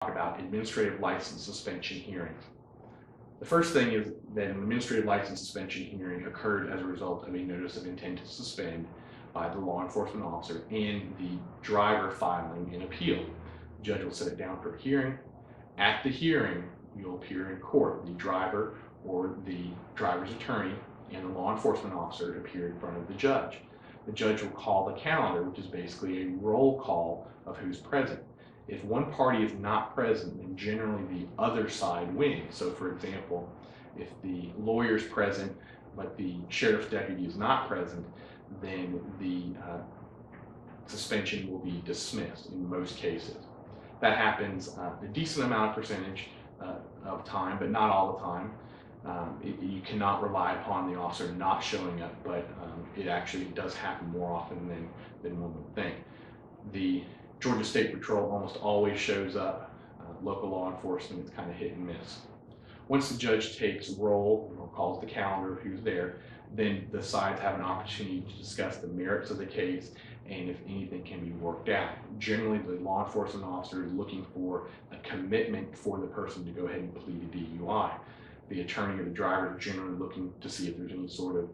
about administrative license suspension hearings. The first thing is that an administrative license suspension hearing occurred as a result of a notice of intent to suspend by the law enforcement officer and the driver filing an appeal. The judge will set it down for a hearing. At the hearing, you'll appear in court. The driver or the driver's attorney and the law enforcement officer appear in front of the judge. The judge will call the calendar, which is basically a roll call of who's present. If one party is not present, then generally the other side wins. So for example, if the lawyer's present, but the sheriff's deputy is not present, then the suspension will be dismissed in most cases. That happens a decent amount of percentage of time, but not all the time. You cannot rely upon the officer not showing up, but it actually does happen more often than one would think. The Georgia State Patrol almost always shows up. Local law enforcement is kind of hit and miss. Once the judge takes roll or calls the calendar of who's there, then the sides have an opportunity to discuss the merits of the case and if anything can be worked out. Generally, the law enforcement officer is looking for a commitment for the person to go ahead and plead a DUI. The attorney or the driver is generally looking to see if there's any sort of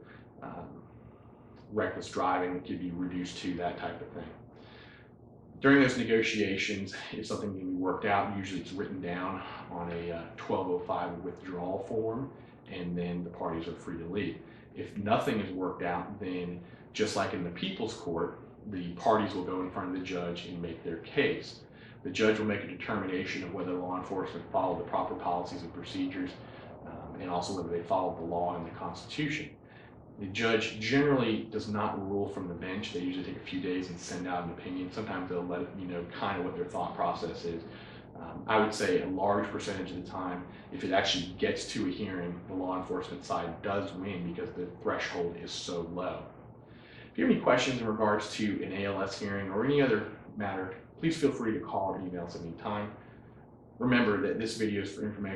reckless driving that could be reduced to, that type of thing. During those negotiations, if something can be worked out, usually it's written down on a 1205 withdrawal form, and then the parties are free to leave. If nothing is worked out, then just like in the people's court, the parties will go in front of the judge and make their case. The judge will make a determination of whether law enforcement followed the proper policies and procedures, and also whether they followed the law and the Constitution. The judge generally does not rule from the bench. They usually take a few days and send out an opinion. Sometimes they'll let you know kind of what their thought process is. I would say a large percentage of the time, if it actually gets to a hearing, the law enforcement side does win because the threshold is so low. If you have any questions in regards to an ALS hearing or any other matter, please feel free to call or email us at any time. Remember that this video is for information